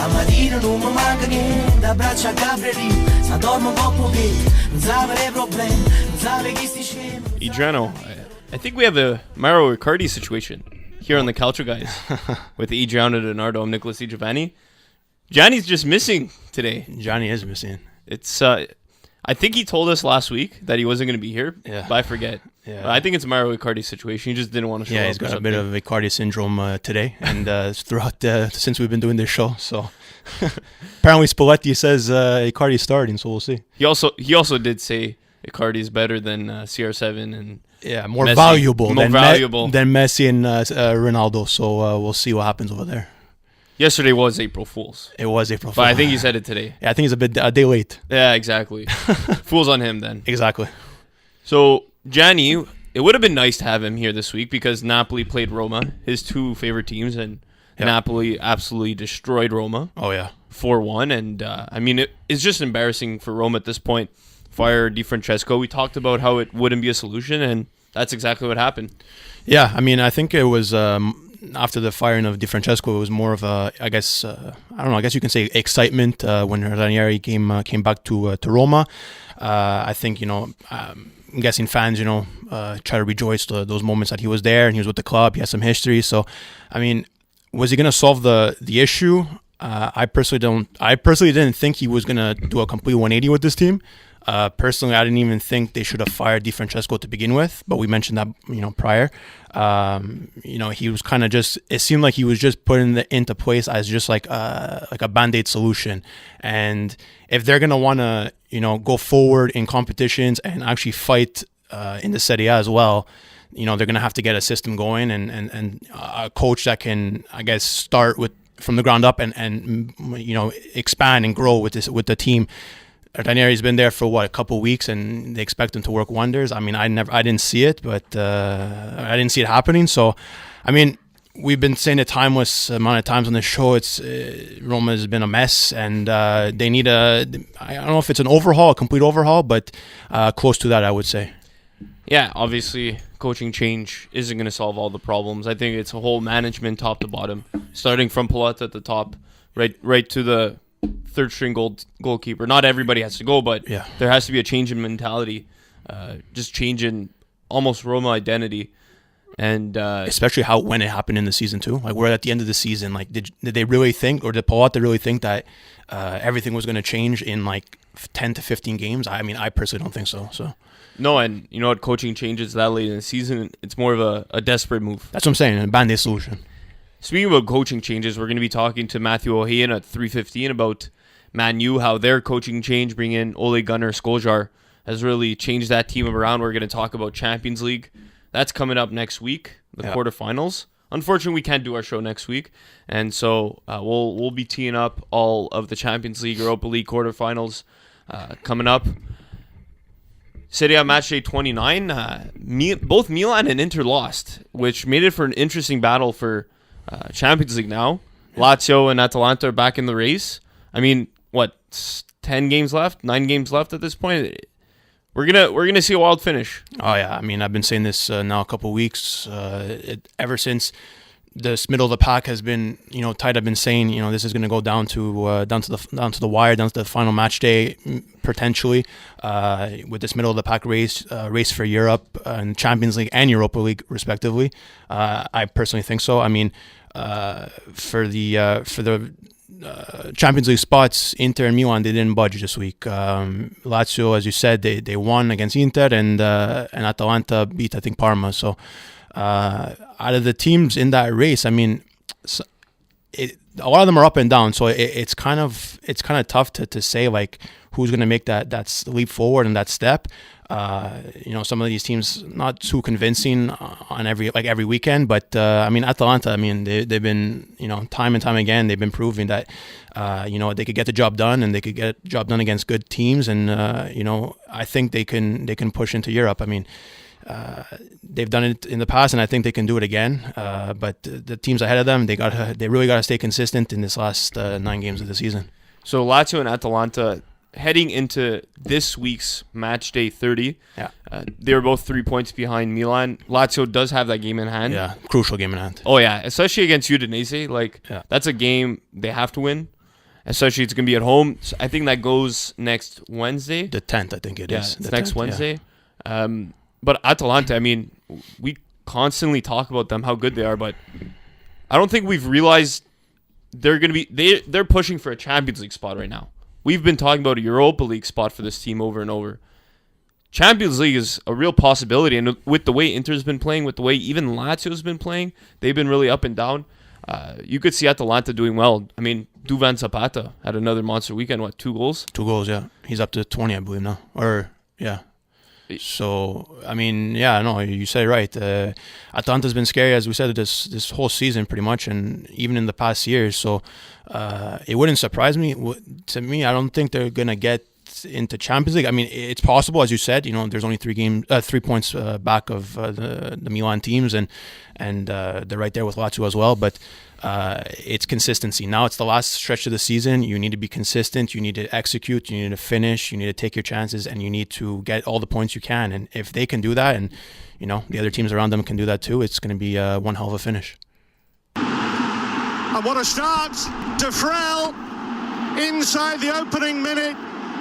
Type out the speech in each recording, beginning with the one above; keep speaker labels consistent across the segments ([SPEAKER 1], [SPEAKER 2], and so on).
[SPEAKER 1] mattina non mi manca niente, abbraccio a Gabrieli, se dormo un po' pochino, non sapere problemi, non sapere chi sti scemi.
[SPEAKER 2] Adreano, I think we have a Mauro Icardi situation here on the Calcio guys with Adriano Donardo and Nicolas Di Giovanni. Gianni's just missing today.
[SPEAKER 3] Johnny is missing.
[SPEAKER 2] It's I think he told us last week that he wasn't going to be here, but I forget.
[SPEAKER 3] Yeah.
[SPEAKER 2] But I think it's a Mauro Icardi situation. He just didn't want to show up.
[SPEAKER 3] Yeah, he's got a bit of Icardi syndrome today and throughout since we've been doing this show. So apparently Spalletti says Icardi's starting, so we'll see.
[SPEAKER 2] He also did say Icardi is better than CR7 and
[SPEAKER 3] more
[SPEAKER 2] Messi.
[SPEAKER 3] valuable
[SPEAKER 2] than
[SPEAKER 3] Messi and Ronaldo. So we'll see what happens over there.
[SPEAKER 2] Yesterday was April Fool's.
[SPEAKER 3] It was April Fool's.
[SPEAKER 2] But I think he said it today.
[SPEAKER 3] Yeah, I think he's a day late.
[SPEAKER 2] Yeah, exactly. Fool's on him then.
[SPEAKER 3] Exactly.
[SPEAKER 2] So, Gianni, it would have been nice to have him here this week because Napoli played Roma, his two favorite teams, and Napoli absolutely destroyed Roma.
[SPEAKER 3] Oh, yeah.
[SPEAKER 2] 4-1. And, I mean, it's just embarrassing for Roma at this point. Fire Di Francesco. We talked about how it wouldn't be a solution, and that's exactly what happened.
[SPEAKER 3] Yeah, I mean, I think it was... after the firing of Di Francesco, it was more of a, I guess you can say excitement when Ranieri came back to Roma. I think, I'm guessing fans, try to rejoice those moments that he was there and he was with the club. He has some history. So, I mean, was he going to solve the issue? I personally didn't think he was going to do a complete 180 with this team. Personally, I didn't even think they should have fired Di Francesco to begin with, but we mentioned that, prior. He was kind of it seemed like he was just putting it into place as just like a Band-Aid solution. And if they're going to want to, go forward in competitions and actually fight in the Serie A as well, they're going to have to get a system going and a coach that can, I guess, start from the ground up and expand and grow with the team. Ranieri's been there for a couple of weeks, and they expect him to work wonders. I mean, I didn't see it, but I didn't see it happening. So, I mean, we've been saying it timeless amount of times on the show. It's Roma has been a mess, and they need I don't know if it's a complete overhaul, but close to that, I would say.
[SPEAKER 2] Yeah, obviously, coaching change isn't going to solve all the problems. I think it's a whole management top to bottom, starting from Pallotta at the top, right to the third string goalkeeper. Not everybody has to go, but there has to be a change in mentality, just change in almost Roma identity, and
[SPEAKER 3] especially when it happened in the season too. Like we're at the end of the season. Like did they really think, or did Pallotta really think that everything was going to change in like 10 to 15 games? I mean, I personally don't think so. So
[SPEAKER 2] no, and you know what? Coaching changes that late in the season, it's more of a desperate move.
[SPEAKER 3] That's what I'm saying. A Band-Aid solution.
[SPEAKER 2] Speaking about coaching changes, we're going to be talking to Matthew O'Hayan at 3:15 about Man U, how their coaching change, bringing in Ole Gunnar Solskjaer, has really changed that team around. We're going to talk about Champions League. That's coming up next week, the quarterfinals. Unfortunately, we can't do our show next week, and so we'll be teeing up all of the Champions League, Europa League quarterfinals coming up. Serie A match day 29. Both Milan and Inter lost, which made it for an interesting battle for Champions League now. Lazio and Atalanta are back in the race. I mean, 10 games left, 9 games left at this point. We're gonna see a wild finish. Oh yeah, I mean, I've been saying this now a couple of weeks. Ever since this middle of the pack has been, tight. I've been saying, this is gonna go down to the wire, down to the final match day potentially. With this middle of the pack race for Europe and Champions League and Europa League respectively. I personally think so. I mean, for the Champions League spots, Inter and Milan, they didn't budge this week. Lazio, as you said, they won against Inter, and Atalanta beat, I think, Parma. So out of the teams in that race, I mean, a lot of them are up and down. So it's kind of tough to say like who's going to make that leap forward and that step. Some of these teams not too convincing on every weekend, but I mean Atalanta. I mean they've been time and time again they've been proving that they could get the job done, and they could get the job done against good teams, and I think they can push into Europe. I mean they've done it in the past, and I think they can do it again. But the teams ahead of them, they really got to stay consistent in this last 9 games of the season. So Lazio and Atalanta, heading into this week's match day 30, they were both 3 points behind Milan. Lazio does have that game in hand. Yeah, crucial game in hand. Oh yeah, especially against Udinese. That's a game they have to win. especially it's going to be at home. So I think that goes next Wednesday.
[SPEAKER 3] The 10th, I think it is.
[SPEAKER 2] It's
[SPEAKER 3] the
[SPEAKER 2] next
[SPEAKER 3] 10th,
[SPEAKER 2] Wednesday. But Atalanta, I mean, we constantly talk about them, how good they are, but I don't think we've realized they're going to be they're pushing for a Champions League spot right now. We've been talking about a Europa League spot for this team over and over. Champions League is a real possibility, and with the way Inter's been playing, with the way even Lazio's been playing, they've been really up and down. You could see Atalanta doing well. I mean, Duvan Zapata had another monster weekend. 2 goals?
[SPEAKER 3] 2 goals, yeah. He's up to 20, I believe now. Or, yeah. So, I mean, yeah, no, you say it right. Atalanta's been scary, as we said, this whole season pretty much, and even in the past years. So, it wouldn't surprise me. To me, I don't think they're going to get into Champions League. I mean, it's possible, as you said. There's only 3 points back of the Milan teams, and they're right there with Lazio as well. But it's consistency. Now it's the last stretch of the season. You need to be consistent. You need to execute. You need to finish. You need to take your chances, and you need to get all the points you can. And if they can do that, and the other teams around them can do that too, it's going to be one hell of a finish.
[SPEAKER 4] And what a start! De Frel inside the opening minute.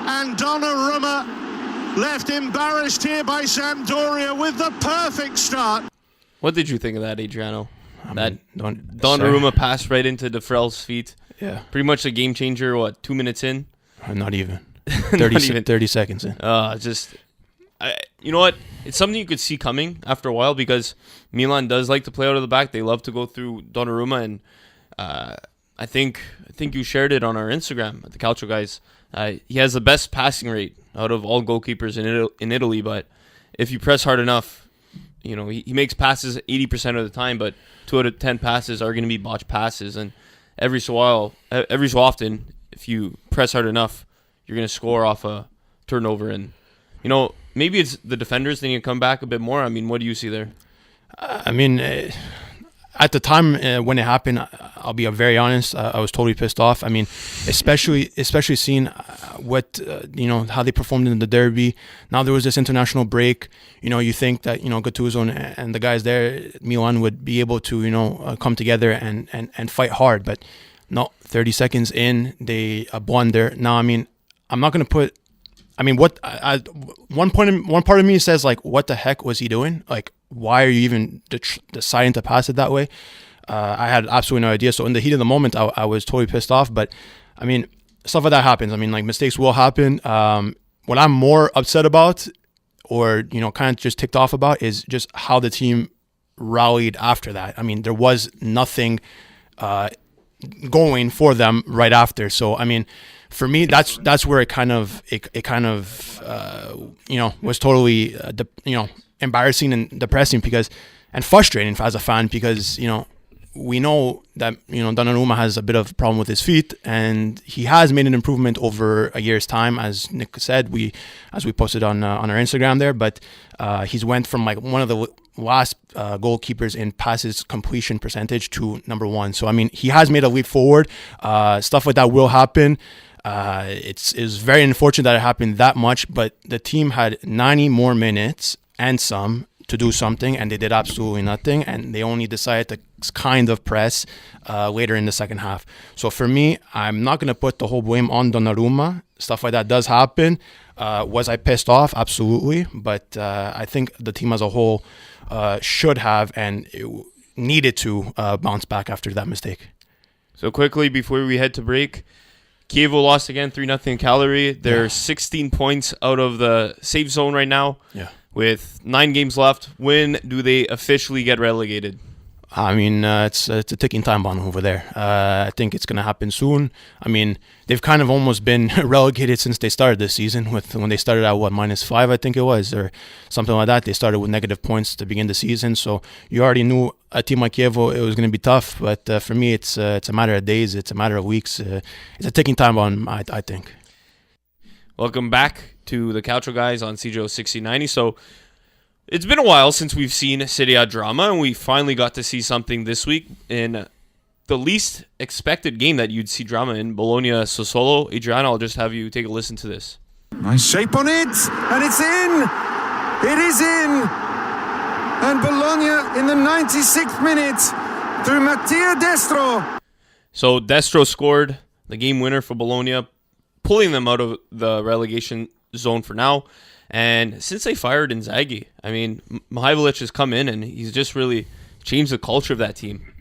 [SPEAKER 4] And Donnarumma left embarrassed here by Sampdoria with the perfect start.
[SPEAKER 2] What did you think of that, Adriano?
[SPEAKER 3] Donnarumma
[SPEAKER 2] passed right into De Frel's feet.
[SPEAKER 3] Yeah.
[SPEAKER 2] Pretty much a game changer, 2 minutes in?
[SPEAKER 3] Not even. 30 seconds in.
[SPEAKER 2] You know what? It's something you could see coming after a while, because Milan does like to play out of the back. They love to go through Donnarumma, and I think you shared it on our Instagram at the Calcio guys. He has the best passing rate out of all goalkeepers in Italy, but if you press hard enough, he makes passes 80% of the time, but 2 out of 10 passes are going to be botched passes, and every so often, if you press hard enough, you're going to score off a turnover, and maybe it's the defenders that need to come back a bit more. I mean, what do you see there?
[SPEAKER 3] I mean, at the time when it happened, I'll be very honest, I was totally pissed off. I mean, especially seeing what how they performed in the derby. Now there was this international break. You think that Gattuso and the guys there, Milan, would be able to come together and fight hard, but no. 30 seconds in, they blunder. Now, I mean, I'm not gonna put. I mean, one part of me says, like, what the heck was he doing? Like, why are you even deciding to pass it that way? I had absolutely no idea. So in the heat of the moment, I was totally pissed off. But I mean, stuff like that happens. I mean, like, mistakes will happen. What I'm more upset about, or kind of just ticked off about, is just how the team rallied after that. I mean, there was nothing going for them right after. So I mean, for me, that's where it kind of was totally embarrassing and depressing, and frustrating as a fan, because we know that Donnarumma has a bit of a problem with his feet, and he has made an improvement over a year's time, as Nick said, as we posted on our Instagram there. But he's went from like one of the last goalkeepers in passes completion percentage to number 1. So I mean, he has made a leap forward. Stuff like that will happen. It's very unfortunate that it happened that much, but the team had 90 more minutes and some to do something, and they did absolutely nothing, and they only decided to kind of press later in the second half. So for me, I'm not going to put the whole blame on Donnarumma. Stuff like that does happen. Was I pissed off? Absolutely. But I think the team as a whole should have and needed to bounce back after that mistake.
[SPEAKER 2] So quickly, before we head to break, Chievo lost again 3-0 Cagliari. They're 16 points out of the safe zone right now.
[SPEAKER 3] Yeah.
[SPEAKER 2] With 9 games left. When do they officially get relegated?
[SPEAKER 3] I mean, it's a ticking time bomb over there. I think it's going to happen soon. I mean, they've kind of almost been relegated since they started this season, when they started at, -5, I think it was, or something like that. They started with negative points to begin the season. So you already knew a team like Chievo, it was going to be tough. But for me, it's a matter of days. It's a matter of weeks. It's a ticking time bomb, I think.
[SPEAKER 2] Welcome back to the Calcio guys on CJO 6090. So it's been a while since we've seen Serie A drama, and we finally got to see something this week in the least expected game that you'd see drama in, Bologna-Sassuolo. Adreano, I'll just have you take a listen to this.
[SPEAKER 4] Nice shape on it, and it's in! It is in! And Bologna in the 96th minute through Mattia Destro.
[SPEAKER 2] So Destro scored the game winner for Bologna, pulling them out of the relegation zone for now. And since they fired Inzaghi, I mean, Mihajlovic has come in and he's just really changed the culture of that team.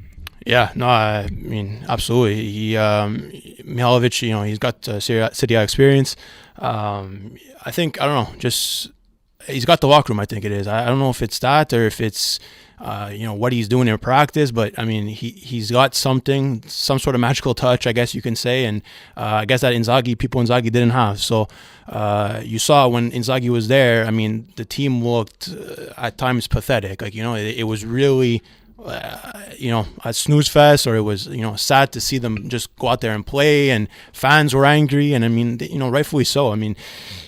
[SPEAKER 3] Yeah, no, I mean, absolutely. Mihajlovic, he's got Serie A experience. I think, I don't know, just he's got the locker room, I think it is. I don't know if it's that or if it's, what he's doing in practice, but I mean, he's got some sort of magical touch, I guess you can say, and I guess that Inzaghi didn't have. So you saw when Inzaghi was there, I mean, the team looked at times pathetic. Like, it was really, a snooze fest, or it was, sad to see them just go out there and play, and fans were angry, and I mean, rightfully so. I mean,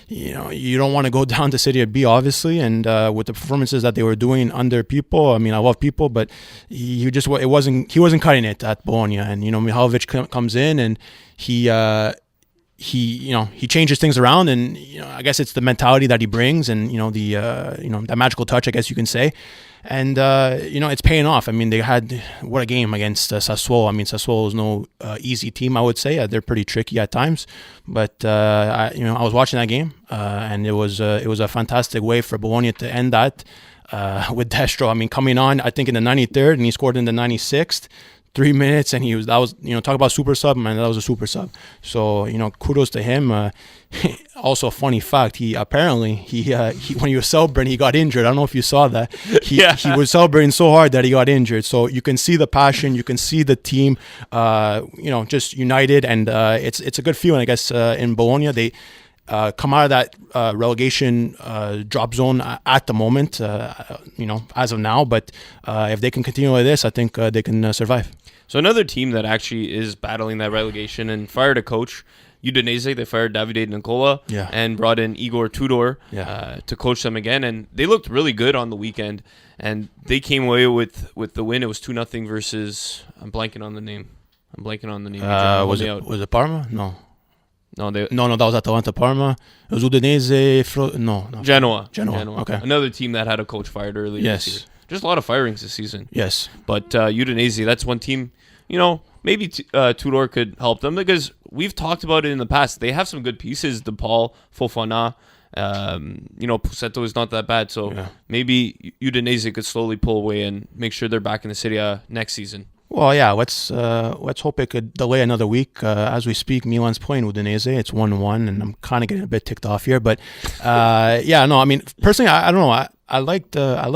[SPEAKER 3] you don't want to go down to Serie B, obviously, and with the performances that they were doing under people, I mean, I love people, but he wasn't cutting it at Bologna, and Mihajlovic comes in and he changes things around, and I guess it's the mentality that he brings, and that magical touch, I guess you can say, and it's paying off. I mean, they had what a game against Sassuolo. I mean, Sassuolo is no easy team, I would say. They're pretty tricky at times, but I was watching that game, and it was a fantastic way for Bologna to end that with Destro. I mean, coming on, I think in the 93rd, and he scored in the 96th. 3 minutes, and talk about super sub, man, that was a super sub. So, kudos to him. Also a funny fact, he apparently when he was celebrating, he got injured. I don't know if you saw that. He was celebrating so hard that he got injured. So you can see the passion, you can see the team just united, and it's a good feeling, I guess. In Bologna, they come out of that relegation drop zone at the moment, as of now. But if they can continue like this, I think they can survive.
[SPEAKER 2] So another team that actually is battling that relegation and fired a coach, Udinese. They fired Davide Nicola and brought in Igor Tudor to coach them again. And they looked really good on the weekend. And they came away with the win. It was 2-0 versus, I'm blanking on the name.
[SPEAKER 3] Was it Parma? No.
[SPEAKER 2] No,
[SPEAKER 3] that was Atalanta, Parma. It was Udinese, no.
[SPEAKER 2] Genoa.
[SPEAKER 3] Okay.
[SPEAKER 2] Another team that had a coach fired earlier this year. Just a lot of firings this season.
[SPEAKER 3] Yes.
[SPEAKER 2] But Udinese, that's one team, maybe Tudor could help them, because we've talked about it in the past. They have some good pieces, DePaul, Fofana, Pusetto is not that bad. So maybe Udinese could slowly pull away and make sure they're back in the Serie A next season.
[SPEAKER 3] Well, yeah, let's hope it could delay another week. As we speak, Milan's playing Udinese. It's 1-1, and I'm kind of getting a bit ticked off here. But I mean, personally, I don't know. I liked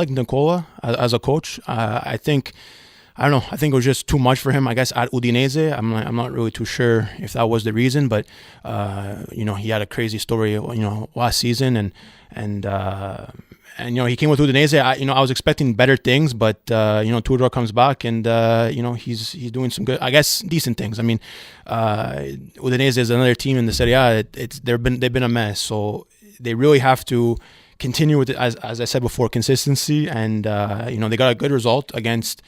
[SPEAKER 3] Nicola as a coach. I think it was just too much for him, I guess, at Udinese. I'm not really too sure if that was the reason, but he had a crazy story, last season, and he came with Udinese. I was expecting better things, but Tudor comes back, and he's doing some good, I guess, decent things. I mean, Udinese is another team in the Serie A. They've been a mess, so they really have to continue with it, as I said before, consistency, and they got a good result against,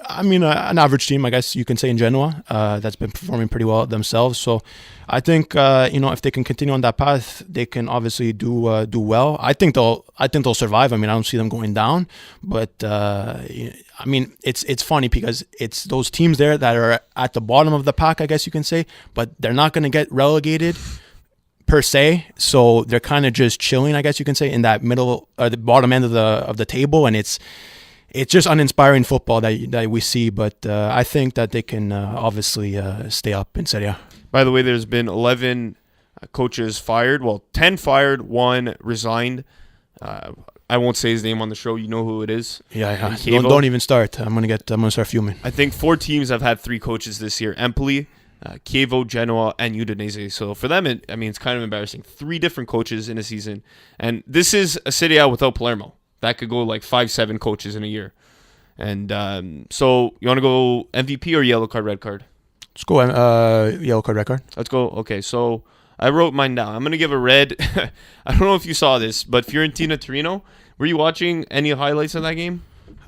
[SPEAKER 3] an average team, I guess you can say, in Genoa, that's been performing pretty well themselves. So I think if they can continue on that path, they can obviously do well. I think they'll survive. I mean, I don't see them going down, but it's funny because it's those teams there that are at the bottom of the pack, I guess you can say, but they're not going to get relegated per se, so they're kind of just chilling, I guess you can say, in that middle or the bottom end of the table, and it's just uninspiring football that we see. But I think that they can obviously stay up in Serie A.
[SPEAKER 2] By the way, there's been 11 coaches fired. Well, 10 fired, 1 resigned. I won't say his name on the show. You know who it is.
[SPEAKER 3] Yeah. Don't even start. I'm gonna start fuming.
[SPEAKER 2] I think 4 teams have had 3 coaches this year: Empoli, Chievo, Genoa, and Udinese. So for them, it's kind of embarrassing. 3 different coaches in a season, and this is a Serie A without Palermo. That could go like 5-7 coaches in a year. And so you want to go MVP or yellow card, red card?
[SPEAKER 3] Let's go yellow card, red card.
[SPEAKER 2] Let's go. Okay, so I wrote mine down. I'm going to give a red. I don't know if you saw this, but Fiorentina-Torino, were you watching any highlights of that game?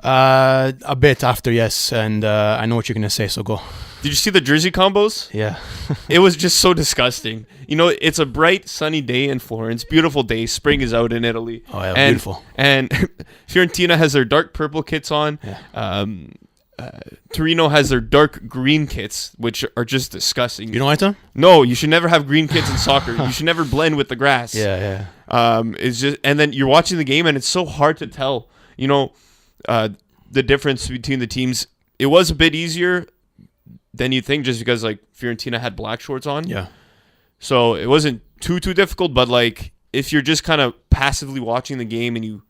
[SPEAKER 3] A bit after, yes, and I know what you're going to say, so go.
[SPEAKER 2] Did you see the jersey combos?
[SPEAKER 3] Yeah.
[SPEAKER 2] It was just so disgusting. It's a bright, sunny day in Florence. Beautiful day. Spring is out in Italy.
[SPEAKER 3] Oh, yeah, beautiful.
[SPEAKER 2] And Fiorentina has their dark purple kits on.
[SPEAKER 3] Yeah.
[SPEAKER 2] Torino has their dark green kits, which are just disgusting.
[SPEAKER 3] You don't like them?
[SPEAKER 2] No, you should never have green kits in soccer. You should never blend with the grass.
[SPEAKER 3] Yeah.
[SPEAKER 2] It's just, and then you're watching the game, and it's so hard to tell. The difference between the teams. It was a bit easier than you think, just because like Fiorentina had black shorts on.
[SPEAKER 3] Yeah.
[SPEAKER 2] So it wasn't too difficult, but like if you're just kind of passively watching the game and you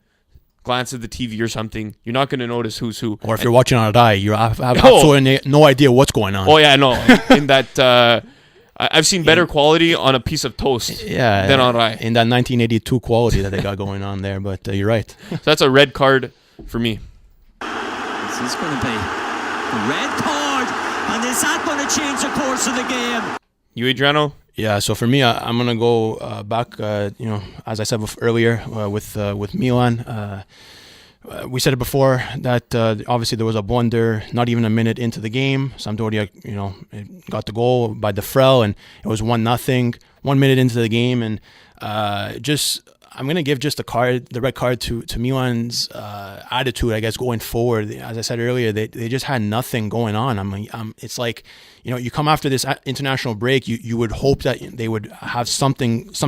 [SPEAKER 2] glance at the TV or something, you're not going to notice who's who.
[SPEAKER 3] Or if you're watching on a die, you have absolutely no idea what's going on.
[SPEAKER 2] Oh yeah, no. In that, I've seen better quality on a piece of toast than on Rai.
[SPEAKER 3] In that 1982 quality that they got going on there, but you're right.
[SPEAKER 2] So that's a red card for me.
[SPEAKER 5] This is going to be a red card, and is that going to change the course of the game?
[SPEAKER 2] You, Adriano?
[SPEAKER 3] Yeah, so for me, I'm gonna go back. As I said earlier, with Milan. We said it before that obviously there was a blunder not even a minute into the game. Sampdoria, got the goal by Defrel, and it was 1-0. 1 minute into the game, and I'm gonna give just the red card to Milan's attitude, I guess, going forward. As I said earlier, they just had nothing going on. It's like, you come after this international break, you would hope that they would have some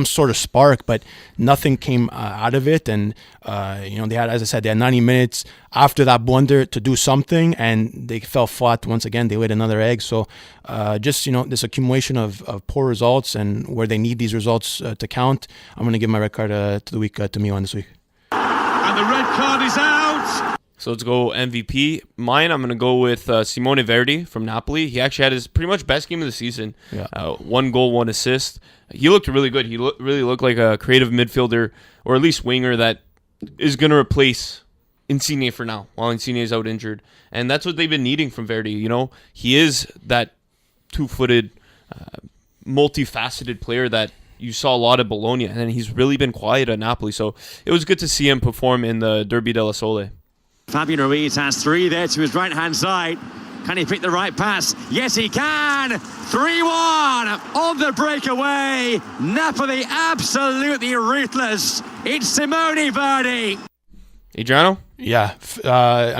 [SPEAKER 3] sort of spark, but nothing came out of it. And they had, as I said, they had 90 minutes after that blunder to do something, and they fell flat once again. They laid another egg. So this accumulation of poor results, and where they need these results to count, I'm going to give my red card to the week to Milan this week.
[SPEAKER 4] And the red card is out.
[SPEAKER 2] So let's go MVP. Mine, I'm going to go with Simone Verdi from Napoli. He actually had his pretty much best game of the season.
[SPEAKER 3] Yeah.
[SPEAKER 2] 1 goal, 1 assist. He looked really good. He really looked like a creative midfielder, or at least winger, that is going to replace Insigne for now, while Insigne is out injured. And that's what they've been needing from Verdi. He is that two-footed, multifaceted player that you saw a lot at Bologna, and he's really been quiet at Napoli. So it was good to see him perform in the Derby della Sole.
[SPEAKER 5] Fabian Ruiz has 3 there to his right-hand side. Can he pick the right pass? Yes, he can! 3-1 on the breakaway. Napoli absolutely ruthless. It's Simone Verdi.
[SPEAKER 2] Adriano?
[SPEAKER 3] Yeah, I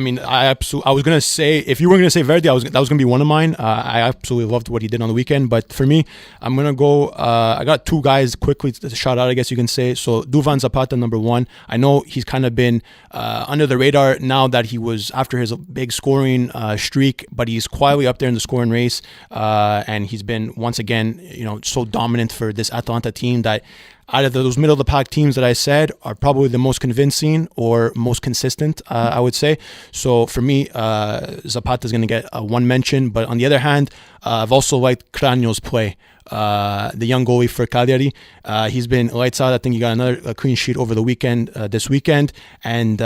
[SPEAKER 3] was gonna say, if you were gonna say Verdi, that was gonna be one of mine. I absolutely loved what he did on the weekend, but for me, I'm gonna go. I got 2 guys quickly to shout out, I guess you can say. So Duvan Zapata, number 1. I know he's kind of been under the radar now that he was after his big scoring streak, but he's quietly up there in the scoring race, and he's been once again, so dominant for this Atalanta team that, out of those middle of the pack teams that I said, are probably the most convincing or most consistent, I would say. So for me, Zapata is going to get 1 mention. But on the other hand, I've also liked Cranio's play. The young goalie for Cagliari. He's been lights out. I think he got another clean sheet over the weekend, this weekend. And,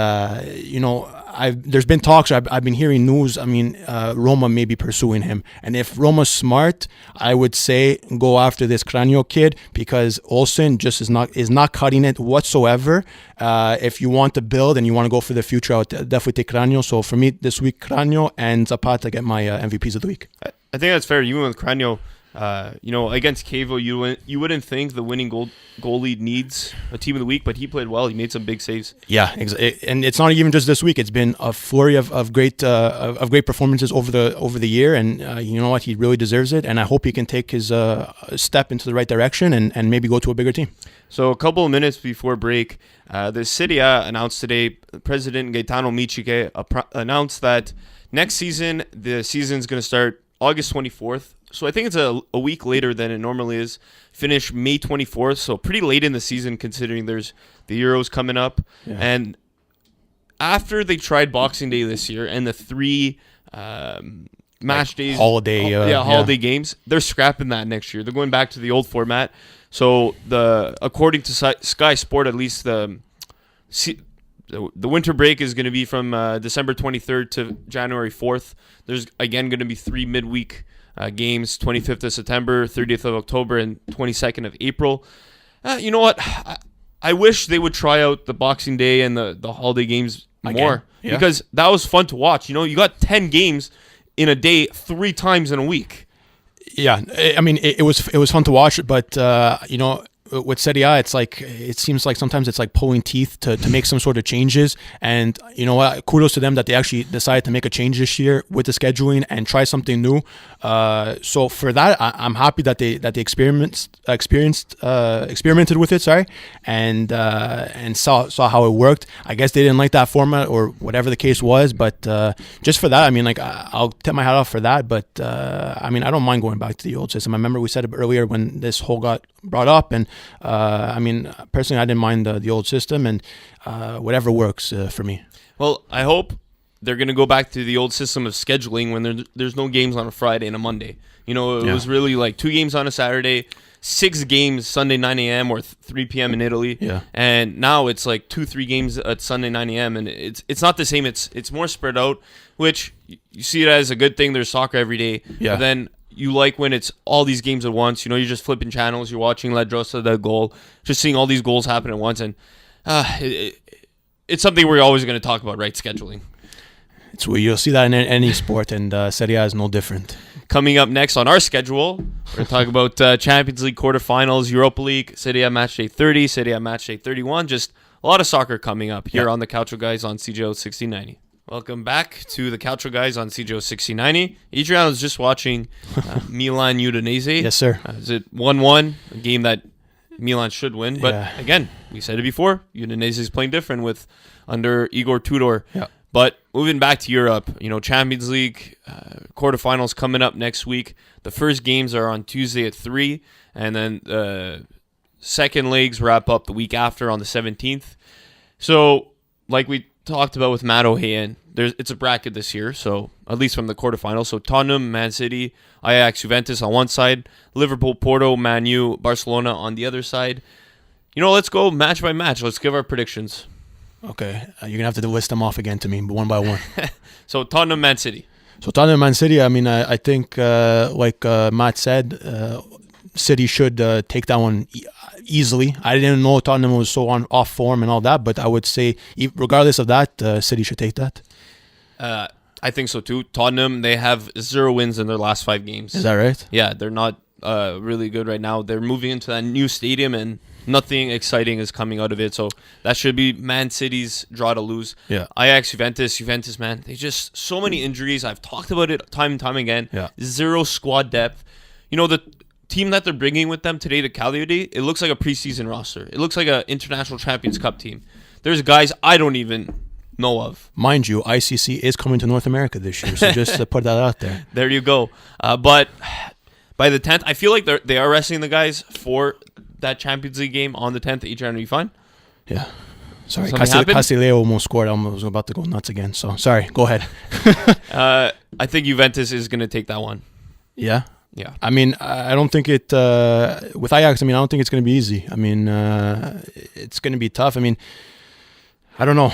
[SPEAKER 3] there's been talks, I've been hearing news. Roma may be pursuing him. And if Roma's smart, I would say go after this Cranio kid, because Olsen just is not cutting it whatsoever. If you want to build and you want to go for the future, I would definitely take Cranio. So for me this week, Cranio and Zapata get my MVPs of the week.
[SPEAKER 2] I think that's fair. You went with Cranio. Against Kevo, you wouldn't think the winning goalie needs a team of the week, but he played well. He made some big saves.
[SPEAKER 3] Yeah, and it's not even just this week. It's been a flurry of great performances over the year, and you know what? He really deserves it, and I hope he can take his step into the right direction and maybe go to a bigger team. So
[SPEAKER 2] a couple of minutes before break, the Serie A announced today, President Gaetano Michiche announced that next season, the season's going to start August 24th. So I think it's a week later than it normally is. Finish May 24th, so pretty late in the season considering there's the Euros coming up. Yeah. And after they tried Boxing Day this year and the 3 match days, holiday games, they're scrapping that next year. They're going back to the old format. So according to Sky Sport, at least the winter break is going to be from December 23rd to January 4th. There's again going to be 3 midweek games, 25th of September, 30th of October, and 22nd of April. You know what? I wish they would try out the Boxing Day and the holiday games more, because that was fun to watch. You got 10 games in a day 3 times in a week.
[SPEAKER 3] Yeah, I mean, it was fun to watch, but with Serie A, it seems like sometimes it's like pulling teeth to make some sort of changes. And you know what? Kudos to them that they actually decided to make a change this year with the scheduling and try something new. So for that, I'm happy that they experimented with it. Sorry, and saw how it worked. I guess they didn't like that format or whatever the case was, but just for that, I mean, like I'll tip my hat off for that. But I mean, I don't mind going back to the old system. I remember we said it earlier when this whole got brought up, and I mean, personally, I didn't mind the old system, and whatever works for me.
[SPEAKER 2] Well, I hope they're going to go back to the old system of scheduling when there's no games on a Friday and a Monday. You know, it was really like 2 games on a Saturday, 6 games Sunday 9 a.m. or 3 p.m. in Italy.
[SPEAKER 3] Yeah.
[SPEAKER 2] And now it's like 2-3 games at Sunday 9 a.m. and it's not the same. It's more spread out, which you see it as a good thing. There's soccer every day.
[SPEAKER 3] Yeah.
[SPEAKER 2] But then you like when it's all these games at once. You know, you're just flipping channels. You're watching La Drossa, the goal, just seeing all these goals happen at once. And it's something we're always going to talk about, right? Scheduling.
[SPEAKER 3] It's where you'll see that in any sport, and Serie A is no different.
[SPEAKER 2] Coming up next on our schedule, we're going to talk about Champions League quarterfinals, Europa League, Serie A Match Day 30, Serie A Match Day 31. Just a lot of soccer coming up here on the Calcio Guys on CJO 1690. Welcome back to the Calcio Guys on CJO 1690. Adreano is just watching Milan Udinese.
[SPEAKER 3] Yes, sir.
[SPEAKER 2] Is it 1-1? A game that Milan should win. But again, we said it before, Udinese is playing different with under Igor Tudor.
[SPEAKER 3] Yeah.
[SPEAKER 2] But moving back to Europe, you know, Champions League quarterfinals coming up next week. The first games are on Tuesday at 3, and then second legs wrap up the week after on the 17th. So, like we talked about with Matt O'Hayan, it's a bracket this year, so at least from the quarterfinals. So Tottenham, Man City, Ajax, Juventus on one side, Liverpool, Porto, Man U, Barcelona on the other side. You know, let's go match by match. Let's give our predictions.
[SPEAKER 3] Okay, you're gonna have to list them off again to me, one by one.
[SPEAKER 2] So Tottenham, Man City.
[SPEAKER 3] So Tottenham, Man City. I mean, I think like Matt said, City should take that one easily. I didn't know Tottenham was so off form and all that, but I would say, regardless of that, City should take that.
[SPEAKER 2] I think so too. Tottenham, they have 0 wins in their last 5 games.
[SPEAKER 3] Is that right?
[SPEAKER 2] Yeah, they're not really good right now. They're moving into that new stadium and nothing exciting is coming out of it. So that should be Man City's draw to lose.
[SPEAKER 3] Yeah.
[SPEAKER 2] Ajax, Juventus, man, they just so many injuries. I've talked about it time and time again.
[SPEAKER 3] Yeah.
[SPEAKER 2] 0 squad depth. You know, the team that they're bringing with them today to Cagliari, it looks like a preseason roster. It looks like an International Champions Cup team. There's guys I don't even know of.
[SPEAKER 3] Mind you, ICC is coming to North America this year, so just to put that out there.
[SPEAKER 2] There you go. But by the 10th, I feel like they are resting the guys for that Champions League game on the 10th. Adrian, are you fine?
[SPEAKER 3] Yeah. Sorry,
[SPEAKER 2] Something
[SPEAKER 3] Castillejo almost scored. I was about to go nuts again. So sorry. Go ahead.
[SPEAKER 2] I think Juventus is going to take that one.
[SPEAKER 3] Yeah.
[SPEAKER 2] Yeah.
[SPEAKER 3] I mean, I don't think it with Ajax. I mean, I don't think it's going to be easy. I mean, it's going to be tough. I mean, I don't know.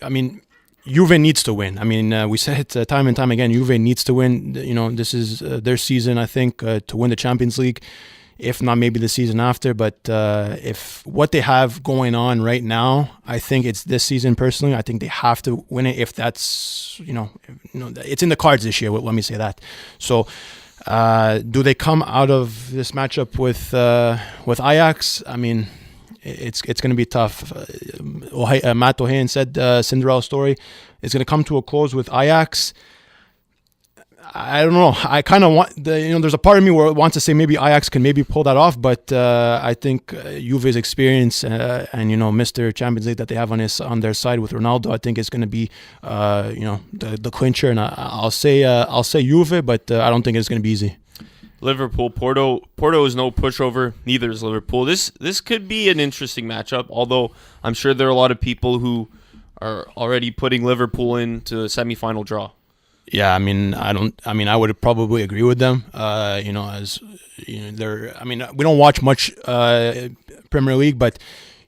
[SPEAKER 3] I mean, Juve needs to win. I mean, we said it time and time again. Juve needs to win. You know, this is their season. I think to win the Champions League. If not, maybe the season after. But if what they have going on right now, I think it's this season. Personally, I think they have to win it. If that's it's in the cards this year. Let me say that. So, do they come out of this matchup with Ajax? I mean, it's going to be tough. Matt O'Hayan said Cinderella story is going to come to a close with Ajax. I don't know. I kind of want there's a part of me where wants to say maybe Ajax can maybe pull that off, but I think Juve's experience and Mr. Champions League that they have on their side with Ronaldo, I think is going to be the clincher, and I'll say Juve, but I don't think it's going to be easy.
[SPEAKER 2] Liverpool, Porto is no pushover. Neither is Liverpool. This could be an interesting matchup, although I'm sure there are a lot of people who are already putting Liverpool into a semifinal draw.
[SPEAKER 3] Yeah, I mean, I would probably agree with them. As they're. I mean, we don't watch much Premier League, but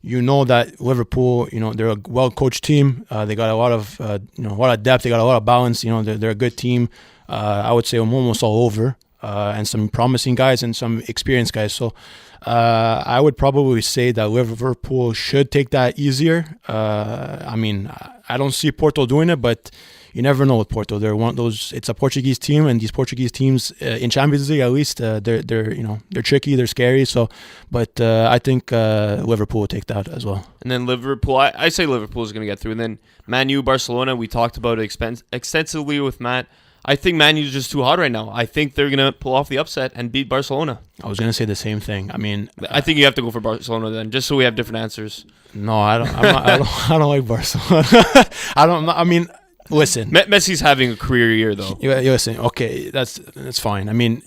[SPEAKER 3] you know that Liverpool, they're a well-coached team. They got a lot of, a lot of depth. They got a lot of balance. They're a good team. I would say almost all over, and some promising guys and some experienced guys. So, I would probably say that Liverpool should take that easier. I mean, I don't see Porto doing it, but. you never know with Porto. They're one of those. It's a Portuguese team, and these Portuguese teams in Champions League, at least, they're tricky, they're scary. So, but I think Liverpool will take that as well.
[SPEAKER 2] And then Liverpool, I say Liverpool is going to get through. And then Man U, Barcelona, we talked about it extensively with Matt. I think Man U is just too hot right now. I think they're going to pull off the upset and beat Barcelona.
[SPEAKER 3] I was going to say the same thing. I mean,
[SPEAKER 2] I think you have to go for Barcelona then, just so we have different answers.
[SPEAKER 3] No, I don't. I don't like Barcelona. I mean, listen.
[SPEAKER 2] Messi's having a career year though.
[SPEAKER 3] Listen. Okay, that's fine. I mean,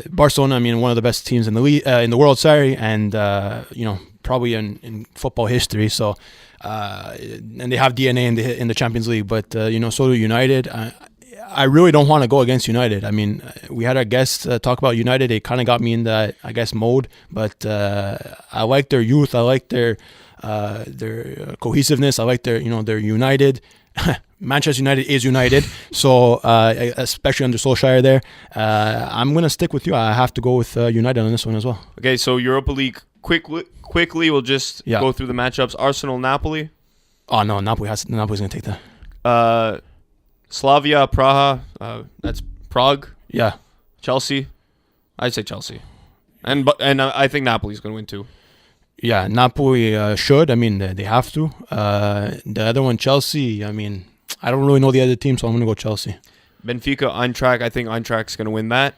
[SPEAKER 3] Barcelona. I mean, one of the best teams in the world. Sorry, and probably in football history. So, and they have DNA in the Champions League. But so do United. I really don't want to go against United. I mean, we had our guests talk about United. They kind of got me in that, I guess, mode. But I like their youth. I like their cohesiveness. I like they're united. Manchester United is united. So especially under Solskjaer there, I'm gonna stick with you. I have to go with United on this one as well.
[SPEAKER 2] Okay, so Europa League quickly. We'll just go through the matchups. Arsenal, Napoli.
[SPEAKER 3] Oh no, Napoli's gonna take that.
[SPEAKER 2] Slavia, Praha, that's Prague.
[SPEAKER 3] Yeah.
[SPEAKER 2] Chelsea, I'd say Chelsea, and I think Napoli's going to win too.
[SPEAKER 3] Yeah, Napoli should. I mean, they have to. The other one, Chelsea. I mean, I don't really know the other team, so I'm going to go Chelsea.
[SPEAKER 2] Benfica, Eintracht. I think Eintracht's going to win that.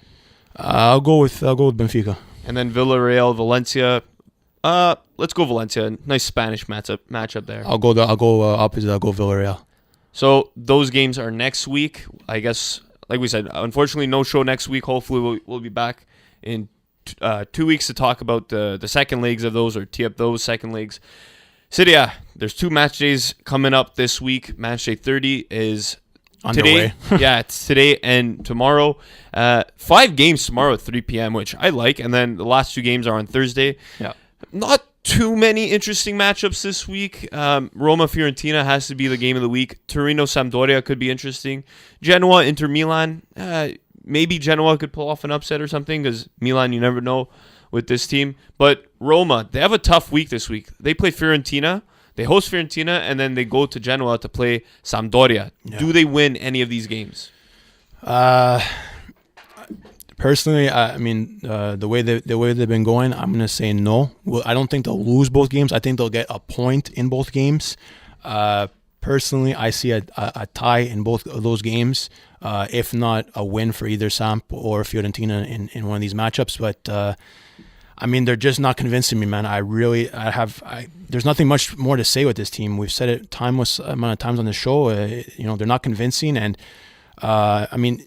[SPEAKER 3] I'll go with Benfica.
[SPEAKER 2] And then Villarreal, Valencia. Let's go Valencia. Nice Spanish matchup there.
[SPEAKER 3] I'll go opposite. I'll go Villarreal.
[SPEAKER 2] So those games are next week. I guess, like we said, unfortunately, no show next week. Hopefully, we'll be back in 2 weeks to talk about the second legs of those or tee up those second legs. Serie A, there's 2 match days coming up this week. Match day 30 is
[SPEAKER 3] underway.
[SPEAKER 2] Today. Yeah, it's today and tomorrow. 5 games tomorrow at 3 p.m., which I like. And then the last 2 games are on Thursday.
[SPEAKER 3] Yeah.
[SPEAKER 2] Not too many interesting matchups this week. Roma-Fiorentina has to be the game of the week. Torino-Sampdoria could be interesting. Genoa-Inter Milan. Maybe Genoa could pull off an upset or something because Milan, you never know with this team. But Roma, they have a tough week this week. They play Fiorentina. They host Fiorentina, and then they go to Genoa to play Sampdoria. Yeah. Do they win any of these games?
[SPEAKER 3] Personally, I mean, the way they've been going, I'm gonna say no. Well, I don't think they'll lose both games. I think they'll get a point in both games. Personally, I see a tie in both of those games, if not a win for either Samp or Fiorentina in one of these matchups. But I mean, they're just not convincing me, man. There's nothing much more to say with this team. We've said it timeless amount of times on the show. They're not convincing, and I mean,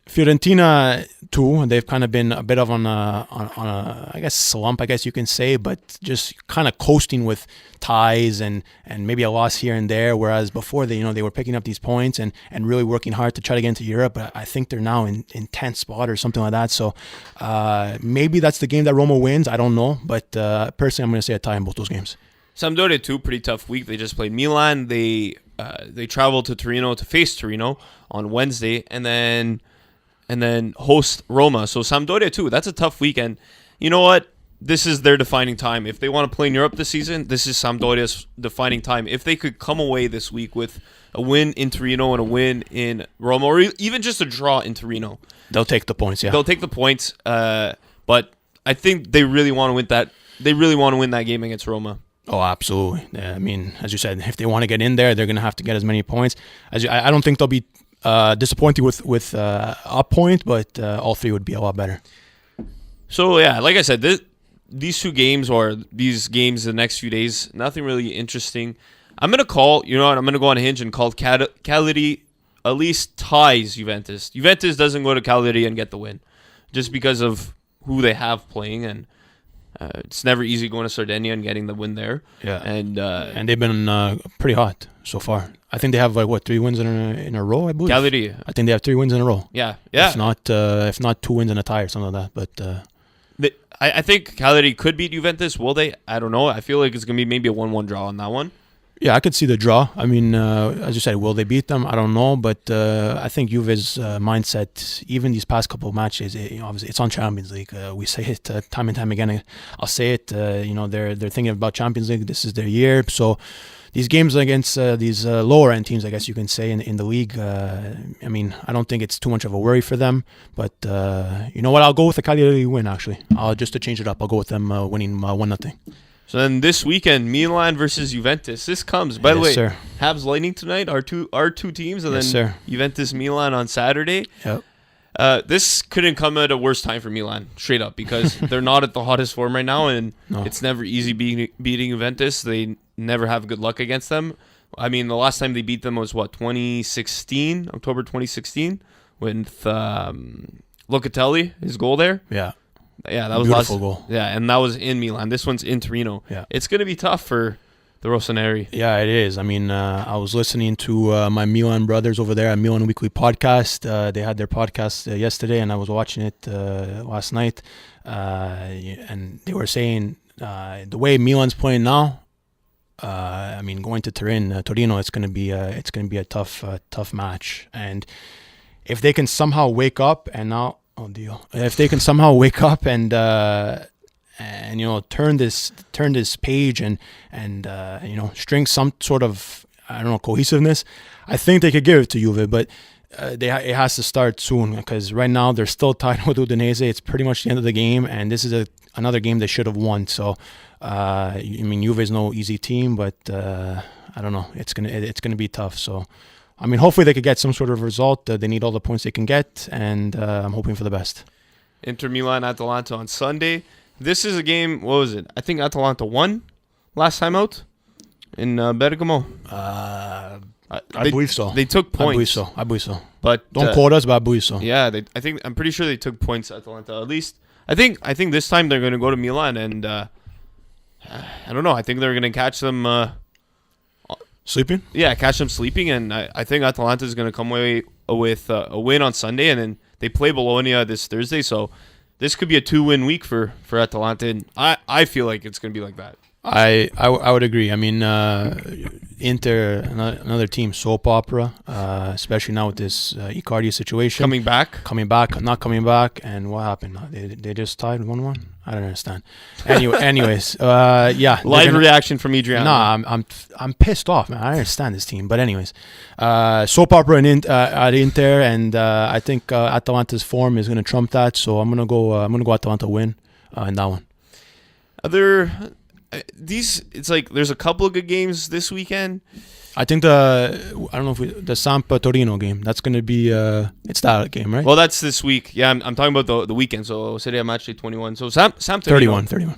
[SPEAKER 3] Fiorentina too. They've kind of been a bit of on a I guess slump, I guess you can say, but just kind of coasting with ties and maybe a loss here and there. Whereas before they were picking up these points and really working hard to try to get into Europe. But I think they're now in 10th spot or something like that. So maybe that's the game that Roma wins. I don't know, but personally, I'm going to say a tie in both those games.
[SPEAKER 2] Sampdoria too, pretty tough week. They just played Milan. They traveled to Torino to face Torino on Wednesday, and then host Roma. So Sampdoria too, that's a tough weekend. You know what? This is their defining time. If they want to play in Europe this season, this is Sampdoria's defining time. If they could come away this week with a win in Torino and a win in Roma, or even just a draw in Torino,
[SPEAKER 3] they'll take the points. Yeah,
[SPEAKER 2] they'll take the points. But I think they really want to win that. They really want to win that game against Roma.
[SPEAKER 3] Oh, absolutely. Yeah, I mean, as you said, if they want to get in there, they're going to have to get as many points. I don't think they'll be disappointed with a point, but all 3 would be a lot better.
[SPEAKER 2] So yeah, like I said, these 2 games or these games the next few days, nothing really interesting. I'm gonna call. You know what? I'm gonna go on Hinge and call Cagliari at least ties Juventus. Juventus doesn't go to Cagliari and get the win, just because of who they have playing, and it's never easy going to Sardinia and getting the win there.
[SPEAKER 3] Yeah, and they've been pretty hot so far. I think they have 3 wins in a row, I believe.
[SPEAKER 2] Cagliari.
[SPEAKER 3] I think they have 3 wins in a row.
[SPEAKER 2] Yeah.
[SPEAKER 3] If not 2 wins and a tie or something like that. But
[SPEAKER 2] I think Cagliari could beat Juventus. Will they? I don't know. I feel like it's gonna be maybe a 1-1 draw on that one.
[SPEAKER 3] Yeah, I could see the draw. I mean, as you said, will they beat them? I don't know, but I think Juve's mindset, even these past couple of matches, obviously it's on Champions League. We say it time and time again. I'll say it. They're thinking about Champions League. This is their year. So these games against these lower end teams, I guess you can say in the league. I mean, I don't think it's too much of a worry for them. But you know what? I'll go with the Cagliari win. Actually, just to change it up, I'll go with them winning 1-0.
[SPEAKER 2] So then this weekend, Milan versus Juventus. This comes, by the way,
[SPEAKER 3] sir.
[SPEAKER 2] Habs Lightning tonight, our two teams, and
[SPEAKER 3] Yes,
[SPEAKER 2] then
[SPEAKER 3] sir.
[SPEAKER 2] Juventus Milan on Saturday.
[SPEAKER 3] Yep.
[SPEAKER 2] This couldn't come at a worse time for Milan, straight up, because they're not at the hottest form right now, and it's never easy beating Juventus. They never have good luck against them. I mean, the last time they beat them was, 2016, October 2016, with Locatelli, his goal there.
[SPEAKER 3] Yeah,
[SPEAKER 2] that was
[SPEAKER 3] beautiful goal.
[SPEAKER 2] Yeah, and that was in Milan. This one's in Torino.
[SPEAKER 3] Yeah.
[SPEAKER 2] It's going to be tough for the Rossoneri.
[SPEAKER 3] Yeah, it is. I mean, I was listening to my Milan brothers over there at Milan Weekly Podcast. They had their podcast yesterday, and I was watching it last night. And they were saying the way Milan's playing now, I mean, going to Torino, it's going to be a tough match. And if they can somehow wake up and now. Oh deal! If they can somehow wake up and turn this page and string some sort of cohesiveness, I think they could give it to Juve, but it has to start soon because right now they're still tied with Udinese. It's pretty much the end of the game, and this is another game they should have won. So I mean, Juve is no easy team, but I don't know. It's gonna be tough. So. I mean, hopefully they could get some sort of result. They need all the points they can get, and I'm hoping for the best.
[SPEAKER 2] Inter Milan Atalanta on Sunday. This is a game, what was it? I think Atalanta won last time out in Bergamo.
[SPEAKER 3] I believe so.
[SPEAKER 2] They took points.
[SPEAKER 3] I believe so.
[SPEAKER 2] But
[SPEAKER 3] don't quote us, but I believe so.
[SPEAKER 2] Yeah, I'm pretty sure they took points, Atalanta. At least, I think this time they're going to go to Milan, and I don't know. I think they're going to catch them...
[SPEAKER 3] Sleeping?
[SPEAKER 2] Yeah, catch them sleeping, and I think Atalanta is going to come away with a win on Sunday, and then they play Bologna this Thursday, so this could be a 2-win week for Atalanta, and I feel like it's going to be like that.
[SPEAKER 3] I would agree. I mean, Inter, another team, soap opera, especially now with this Icardi situation.
[SPEAKER 2] Coming back,
[SPEAKER 3] not coming back, and what happened? They just tied 1-1. I don't understand. Anyways, yeah.
[SPEAKER 2] Live reaction from Adreano.
[SPEAKER 3] Nah, I'm pissed off, man. I understand this team, but anyways, soap opera at Inter, and I think Atalanta's form is going to trump that. So I'm gonna go Atalanta win in that one.
[SPEAKER 2] It's like there's a couple of good games this weekend.
[SPEAKER 3] I think the Samp Torino game, that's going to be it's that game, right?
[SPEAKER 2] Well, that's this week. Yeah, I'm talking about the weekend. So Serie A match day 21. So Samp Torino.
[SPEAKER 3] 31.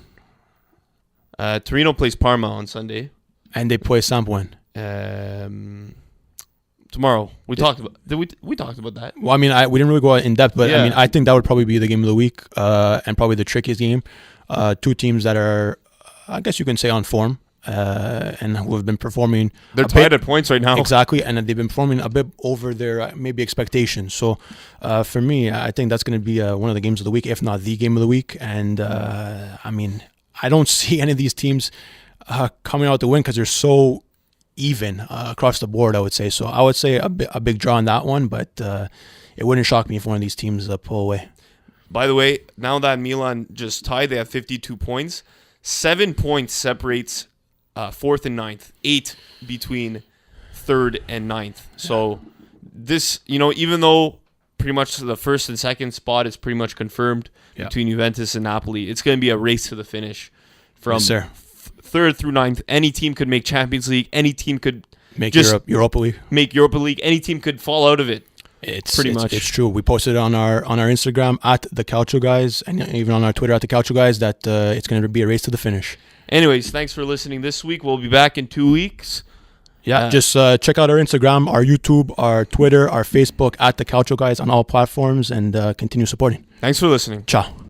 [SPEAKER 2] Torino plays Parma on Sunday.
[SPEAKER 3] And they play Samp when?
[SPEAKER 2] Tomorrow. We talked about that.
[SPEAKER 3] Well, I mean, we didn't really go in depth, but
[SPEAKER 2] yeah.
[SPEAKER 3] I mean, I think that would probably be the game of the week, and probably the trickiest game. Two teams that are, I guess you can say, on form. And who have been performing.
[SPEAKER 2] They're tied at points right now.
[SPEAKER 3] Exactly, and they've been performing a bit over their maybe expectations. So, for me, I think that's going to be one of the games of the week, if not the game of the week. And I mean, I don't see any of these teams coming out to win because they're so even across the board, I would say. So I would say a big draw on that one, but it wouldn't shock me if one of these teams pull away.
[SPEAKER 2] By the way, now that Milan just tied, they have 52 points. 7 points separates 4th and 9th, 8 between 3rd and 9th. So this, even though pretty much the 1st and 2nd spot is pretty much confirmed between Juventus and Napoli, it's going to be a race to the finish from 3rd through 9th. Any team could make Champions League. Any team could
[SPEAKER 3] make Europa League.
[SPEAKER 2] Make Europa League. Any team could fall out of it. It's
[SPEAKER 3] true. We posted it on our Instagram at the Calcio Guys, and even on our Twitter at the Calcio Guys, that it's going to be a race to the finish.
[SPEAKER 2] Anyways, thanks for listening this week. We'll be back in 2 weeks.
[SPEAKER 3] Yeah, just check out our Instagram, our YouTube, our Twitter, our Facebook at the Calcio Guys on all platforms, and continue supporting.
[SPEAKER 2] Thanks for listening.
[SPEAKER 3] Ciao.